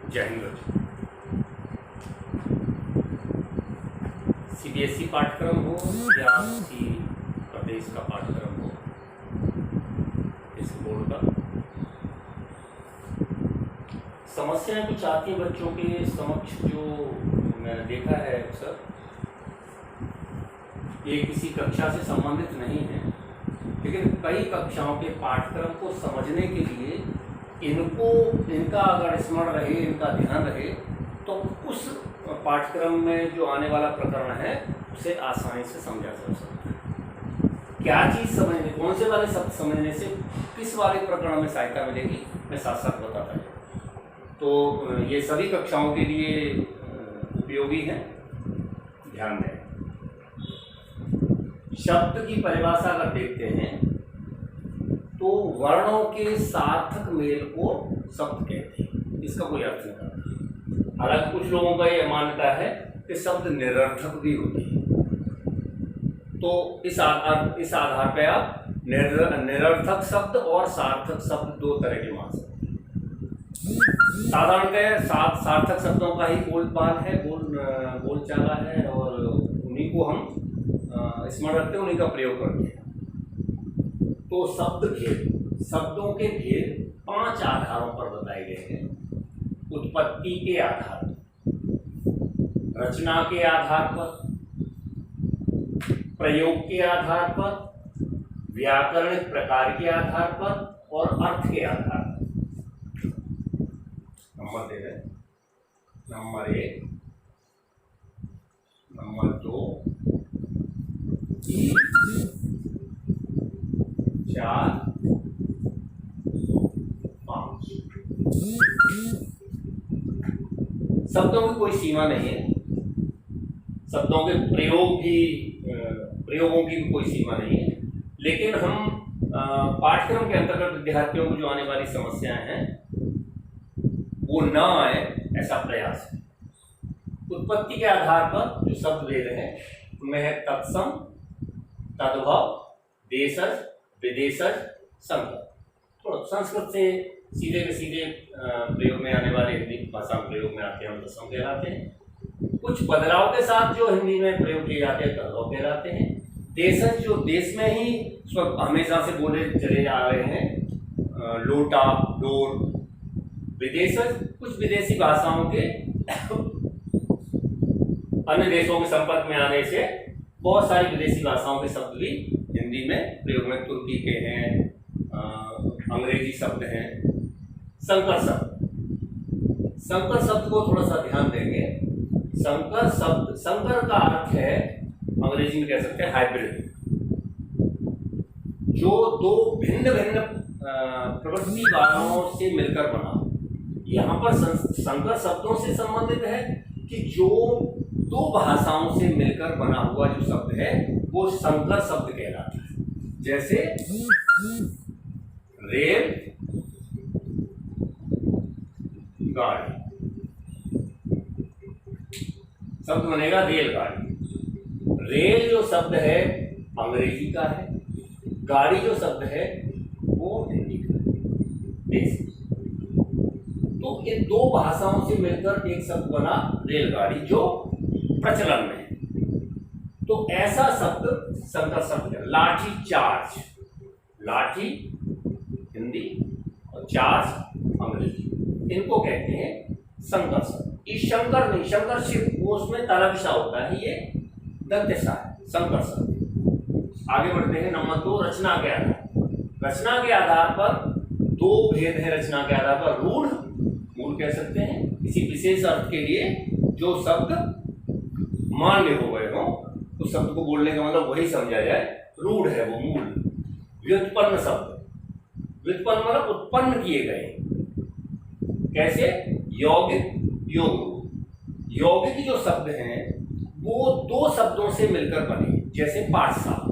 जय हिंद बच्चों। सीबीएसई पाठ्यक्रम हो या किसी प्रदेश का पाठ्यक्रम हो, इस बोर्ड का समस्याएं कुछ आती हैं बच्चों के समक्ष, जो मैंने देखा है अक्सर। ये किसी कक्षा से संबंधित नहीं है, लेकिन कई कक्षाओं के पाठ्यक्रम को समझने के लिए इनका अगर स्मरण रहे, इनका ध्यान रहे, तो उस पाठ्यक्रम में जो आने वाला प्रकरण है उसे आसानी से समझा जा सकता है। क्या चीज़ समझने, कौन से वाले शब्द समझने से किस वाले प्रकरण में सहायता मिलेगी, मैं साथ साथ बताता हूँ। तो ये सभी कक्षाओं के लिए उपयोगी है, ध्यान दें। शब्द की परिभाषा अगर देखते हैं तो वर्णों के सार्थक मेल को शब्द कहते हैं, इसका कोई अर्थ नहीं होता। हालांकि कुछ लोगों का यह मान्यता है कि शब्द निरर्थक भी होते हैं, तो इस आधार पर आप निरर्थक शब्द और सार्थक शब्द दो तरह के मान सकते हैं। साधारणतः सार्थक शब्दों का ही बोलबाल है, बोलचाला है, और उन्हीं को हम स्मरण रखते हैं, उन्हीं का प्रयोग करते हैं। तो शब्द भेद, शब्दों के भेद 5 आधारों पर बताए गए हैं। उत्पत्ति के आधार पर, रचना के आधार पर, प्रयोग के आधार पर, व्याकरणिक प्रकार के आधार पर और अर्थ के आधार पर। नंबर दे रहे, नंबर 1, नंबर 2, 3, 4, 5। शब्दों की कोई सीमा नहीं है, शब्दों के प्रयोगों की भी कोई सीमा नहीं है, लेकिन हम पाठ्यक्रम के अंतर्गत विद्यार्थियों को जो आने वाली समस्याएं हैं वो ना आए, ऐसा प्रयास है। उत्पत्ति के आधार पर जो शब्द भेद हैं उनमें है तत्सम, तद्भव, देशज, विदेशज, संकर। तो संस्कृत से सीधे के सीधे प्रयोग में आने वाले हिंदी भाषा प्रयोग में आते हैं हम तत्सम कहलाते हैं। कुछ बदलाव के साथ जो हिंदी में प्रयोग किए जाते हैं तद्भव कहलाते हैं। देशज जो देश में ही हमेशा से बोले चले जा रहे हैं, लोटा, डोर। विदेशज कुछ विदेशी भाषाओं के अन्य देशों के संपर्क में आने से बहुत सारी विदेशी भाषाओं के शब्द भी हिंदी में प्रयोग में, तुर्की के हैं, अंग्रेजी शब्द हैं। संकर शब्द को थोड़ा सा ध्यान देंगे। संकर शब्द, संकर का अर्थ है अंग्रेजी में कह सकते हैं हाइब्रिड, जो दो भिन्न भिन्न प्रवृत्ति वालों से मिलकर बना। यहाँ पर संकर शब्दों से संबंधित है कि जो दो भाषाओं से मिलकर बना हुआ जो शब्द है वो संकर शब्द कहलाता है। जैसे रेल गाड़ी, शब्द बनेगा रेलगाड़ी। रेल जो शब्द है अंग्रेजी का है, गाड़ी जो शब्द है वो हिंदी का है। तो इन दो भाषाओं से मिलकर एक शब्द बना रेलगाड़ी, जो प्रचलन में है। तो ऐसा शब्द संकर शब्द है। लाठी चार्ज, लाठी हिंदी और चार्ज अंग्रेजी, इनको कहते हैं संकर शब्द। ये शंकर नहीं, शंकर सिर्फ वो उसमें तलविषा होता है, ये दंत्यसा है संकर शब्द। आगे बढ़ते हैं। नंबर 2, रचना के आधार। रचना के आधार पर दो भेद है। रचना के आधार पर रूढ़, मूल कह सकते हैं किसी विशेष अर्थ के लिए जो शब्द मान्य हो गए हो, उस शब्द को बोलने का मतलब वही समझा जाए, रूढ़ है वो मूल। व्युत्पन्न शब्द, व्युत्पन्न मतलब उत्पन्न किए गए। कैसे? यौगिक, योग। यौगिक जो शब्द हैं वो दो शब्दों से मिलकर बने। जैसे पाठशाला,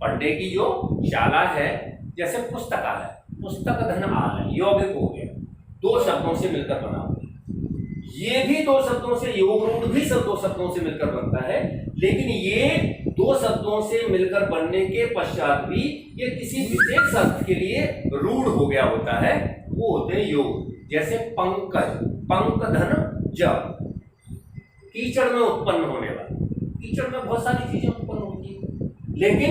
पढ़ने की जो शाला है। जैसे पुस्तकालय, पुस्तक धन आलय, यौगिक हो गया, दो शब्दों से मिलकर बना हुआ। ये भी दो शब्दों से, योग रूढ़ भी सब दो शब्दों से मिलकर बनता है, लेकिन ये दो शब्दों से मिलकर बनने के पश्चात भी ये किसी विशेष अर्थ के लिए रूढ़ हो गया होता है, वो होते हैं योग। जैसे पंकज, पंकधन जब, कीचड़ में उत्पन्न होने वाला, कीचड़ में बहुत सारी चीजें उत्पन्न होती है, लेकिन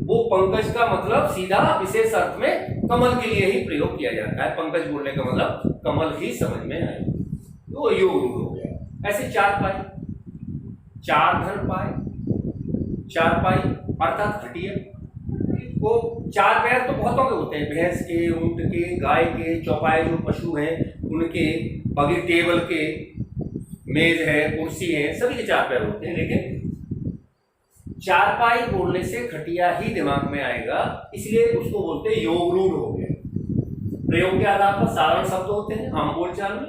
वो पंकज का मतलब सीधा विशेष अर्थ में कमल के लिए ही प्रयोग किया जाता है। पंकज बोलने का मतलब कमल ही समझ में आए, तो योग रूढ़ हो गया। ऐसे चार पाई, चार धन पाए, चार पाई अर्थात खटिया। वो चार पैर तो बहुतों के होते हैं, भैंस के, ऊंट के, गाय के, चौपाए जो पशु हैं उनके, बगैर टेबल के, मेज है, कुर्सी है, सभी के चार पैर होते हैं, लेकिन चारपाई बोलने से खटिया ही दिमाग में आएगा, इसलिए उसको बोलते हैं योग रूढ़ हो गया। प्रयोग के आधार पर साधारण शब्द होते हैं आम बोलचाल में,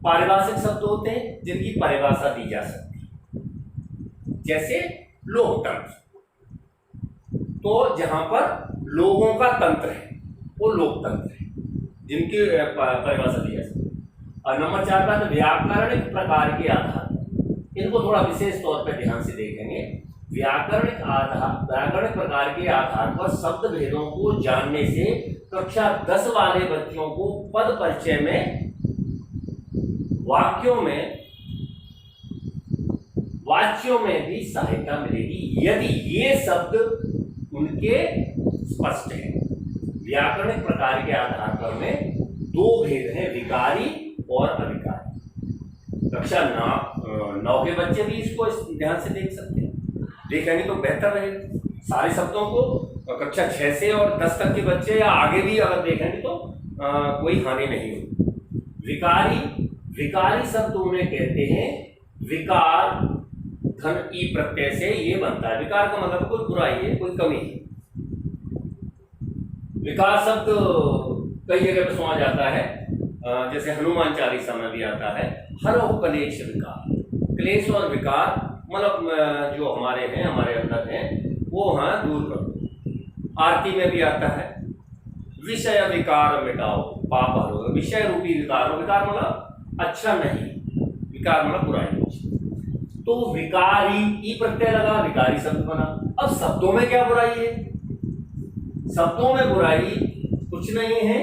पारिभाषिक शब्द होते हैं जिनकी परिभाषा दी जा सकती है, जैसे लोकतंत्र। तो जहां पर लोगों का तंत्र है वो लोकतंत्र है, जिनकी परिभाषा दी जा सकती है। और नंबर 4 का व्याकरणिक प्रकार के आधार, इनको थोड़ा विशेष तौर पर ध्यान से देखेंगे। व्याकरणिक प्रकार के आधार पर शब्द भेदों को जानने से कक्षा 10 वाले बच्चों को पद परिचय में, वाच्यों में भी सहायता मिलेगी यदि ये शब्द उनके स्पष्ट है। व्याकरणिक प्रकार के आधार पर में दो भेद हैं, विकारी और अविकारी। कक्षा 9 के बच्चे भी इसको ध्यान से देख सकते हैं, देखेंगे तो बेहतर रहेगा। सारे शब्दों को कक्षा 6 से और 10 तक के बच्चे या आगे भी अगर देखेंगे तो कोई हानि नहीं होगी। विकारी शब्द उन्हें कहते हैं, विकार धन ई प्रत्यय से ये बनता है। विकार का मतलब कोई बुराई है, कोई कमी है। विकार शब्द कई जगह पर सुना जाता है, जैसे हनुमान चालीसा में भी आता है, हरो क्लेश विकार। क्लेश और विकार मतलब जो हमारे हैं, हमारे अंदर हैं, वो हाँ दूर करो। आरती में भी आता है, विषय विकार मिटाओ पाप हरो। विषय रूपी विकार, विकार मतलब अच्छा नहीं, विकार मतलब बुराई। तो विकारी ई प्रत्यय लगा, विकारी शब्द बना। अब शब्दों में क्या बुराई है? शब्दों में बुराई कुछ नहीं है,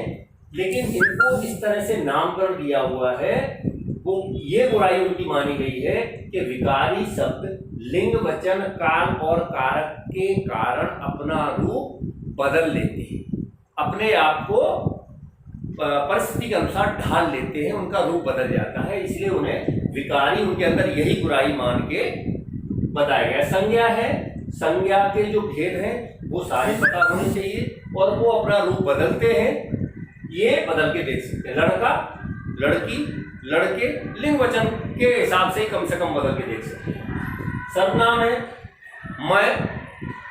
लेकिन इनको इस तरह से नामकरण दिया हुआ है, वो ये बुराई उनकी मानी गई है कि विकारी शब्द लिंग वचन काल और कारक के कारण अपना रूप बदल लेते हैं, अपने आप को परिस्थिति के अनुसार ढाल लेते हैं, उनका रूप बदल जाता है, इसलिए उन्हें विकारी, उनके अंदर यही बुराई मान के बताया गया। संज्ञा है, संज्ञा के जो भेद हैं वो सारे पता होने चाहिए, और वो अपना रूप बदलते हैं, ये बदल के देख सकते हैं। लड़का, लड़की, लड़के लिंग वचन के हिसाब से कम बदल के देख सकते हैं। सर्वनाम है, मैं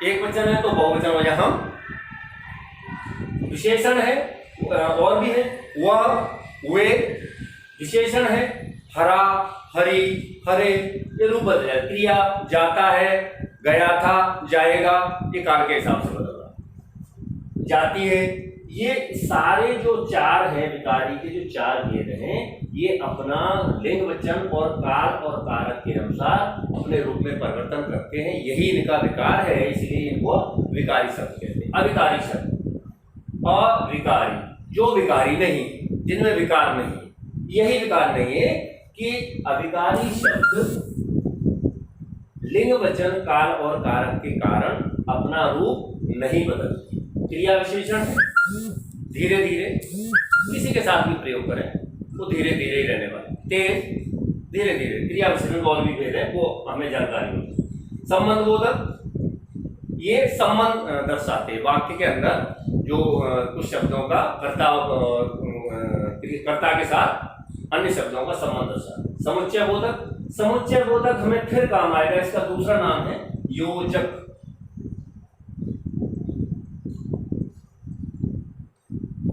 एक वचन है तो बहुवचन हो जाए हम। विशेषण है और भी है, वह, वे। विशेषण है, हरा, हरी, हरे, ये रूप बदल जाए। क्रिया, जाता है, गया था, जाएगा, ये काल के हिसाब से बदल रहा। जाती है, ये सारे जो चार हैं विकारी के जो चार भेद हैं, ये अपना लिंग वचन और काल और कारक के अनुसार अपने रूप में परिवर्तन करते हैं, यही इनका विकार है, इसलिए इनको विकारी शब्द कहते हैं। अविकारी शब्द, अविकारी, जो विकारी नहीं, जिनमें विकार नहीं, यही विकार नहीं है कि अविकारी शब्द लिंग वचन काल और कारक के कारण अपना रूप नहीं बदलते। क्रिया विशेषण है, धीरे धीरे किसी के साथ भी प्रयोग करें तो धीरे धीरे ही रहने वाले, तेज धीरे धीरे। क्रिया विशेषण और भी भेद है, वो हमें जानकारी होती है। संबंध बोधक, ये संबंध दर्शाते हैं वाक्य के अंदर, जो कुछ शब्दों का कर्ता के साथ अन्य शब्दों का संबंध दर्शाते हैं। समुच्चय बोधक, समुच्चय बोधक हमें फिर काम आएगा, इसका दूसरा नाम है योजक।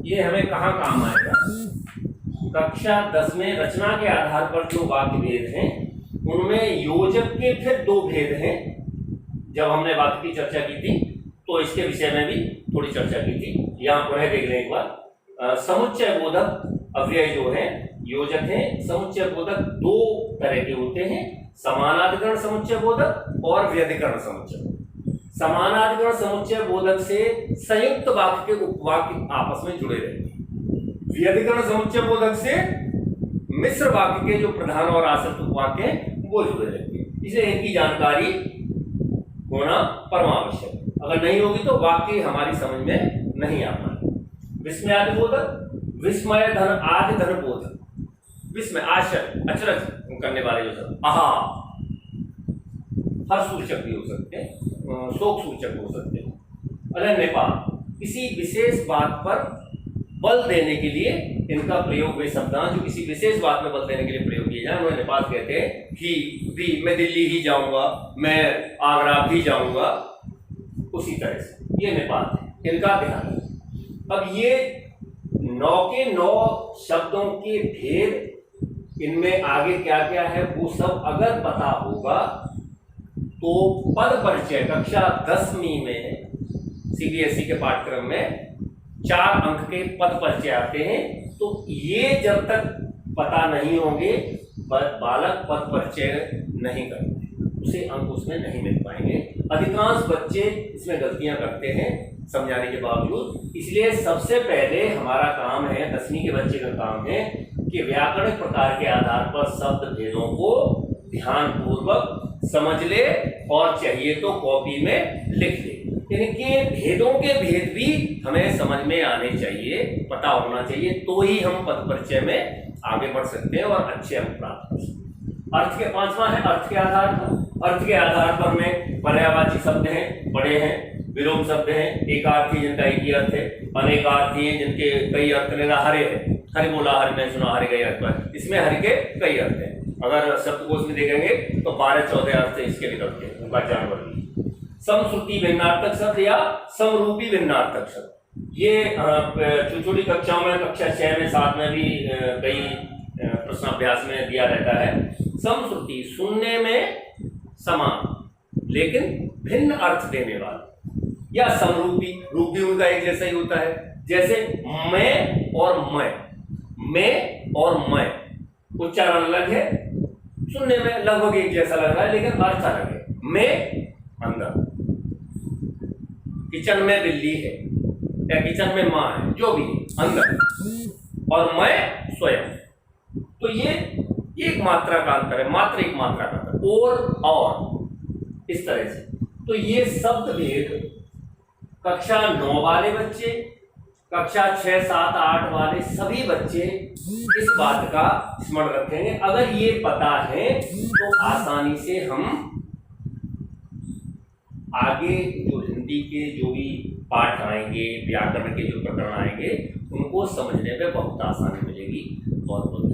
ये हमें कहाँ काम आएगा? कक्षा 10 में रचना के आधार पर जो वाक्य भेद हैं उनमें योजक के फिर दो भेद हैं। जब हमने वाक्य की चर्चा की थी तो इसके विषय में भी थोड़ी चर्चा की थी, यहाँ पुनः देख लें एक बार। समुच्चय बोधक अव्यय जो है योजक हैं। समुच्चय बोधक दो तरह के होते हैं, समानाधिकरण समुच्चय बोधक और व्यधिकरण समुच्चय बोधक। समानाधिकरण समुच्चय बोधक से संयुक्त वाक्य के उपवाक्य आपस में जुड़े रहते हैं। व्यधिकरण समुच्चय बोधक से मिश्र वाक्य के जो प्रधान और आश्रित उपवाक्य हैं वो जुड़े रहते हैं। इसलिए इनकी जानकारी होना परमावश्यक है। अगर नहीं होगी तो वाक्य हमारी समझ में नहीं आ पाएगा। विस्मयादि बोधक, विस्मय धन आदि धन बोधक। विस्मय आश्चर्य अचरज करने वाले जो शब्द, आहा, हर्ष सूचक भी हो सकते हैं, शोक सूचक हो सकते हैं। अनन्यपा, किसी विशेष बात पर बल देने के लिए इनका प्रयोग, वे शब्द जो किसी विशेष बात में बल देने के लिए प्रयोग किए जाए उन्हें नेपाल कहते हैं। ही, मैं दिल्ली ही जाऊंगा, मैं आगरा भी जाऊंगा, उसी तरह से ये नेपाल है, इनका ध्यान। अब ये 9 के 9 शब्दों के भेद, इनमें आगे क्या क्या है वो सब अगर पता होगा तो पद परिचय कक्षा 10वीं में सीबीएसई के पाठ्यक्रम में 4 अंक के पद परिचय आते हैं। तो ये जब तक पता नहीं होंगे बालक पद परिचय नहीं करते, उसे अंक उसमें नहीं मिल पाएंगे। अधिकांश बच्चे इसमें गलतियां करते हैं समझाने के बावजूद। इसलिए सबसे पहले हमारा काम है, 10वीं के बच्चे का काम है कि व्याकरणिक प्रकार के आधार पर शब्द भेदों को ध्यानपूर्वक समझ ले और चाहिए तो कॉपी में लिख ले। इनके भेदों के भेद भी हमें समझ में आने चाहिए, पता होना चाहिए, तो ही हम पद परिचय में आगे बढ़ सकते हैं और अच्छे अंक प्राप्त कर सकते हैं। अर्थ के 5वां है अर्थ के आधार पर। अर्थ के आधार पर में पर्यायवाची शब्द हैं, बड़े हैं, विलोम शब्द हैं, एकार्थी जिनका एक ही अर्थ है, अनेकार्थी हैं जिनके कई अर्थ लेना। हरे है, हरे बोला, हरे नहीं सुना, हरे गए अर्थ पर, इसमें हरे के कई अर्थ हैं। अगर शब्दकोश में देखेंगे तो 12-14 अर्थ इसके निकलते हैं, उनका जानवर। समश्रुति भिन्नार्थक शब्द या समरूपी भिन्नार्थक शब्द, ये छोटी कक्षाओं में, कक्षा 6 में 7 में भी कई प्रश्नाभ्यास में दिया रहता है। समश्रुति, सुनने में समान लेकिन भिन्न अर्थ देने वाला, या समरूपी, रूप भी उनका एक जैसा ही होता है। जैसे मैं और मैं और मैं, उच्चारण अलग है, सुनने में लगभग एक जैसा लग रहा है लेकिन अर्थ अलग है। मैं अंदर, किचन में बिल्ली है या किचन में माँ है, जो भी अंदर, और मैं स्वयं। तो ये एक मात्रा का अंतर है, मात्र एक मात्रा का अंतर, और इस तरह से। तो ये शब्द भेद कक्षा 9 वाले बच्चे, कक्षा 6, 7, 8 वाले सभी बच्चे इस बात का स्मरण रखेंगे। अगर ये पता है तो आसानी से हम आगे जो हिंदी के जो भी पाठ आएंगे, व्याकरण के जो प्रकरण आएंगे, उनको समझने में बहुत आसानी मिलेगी। बहुत बहुत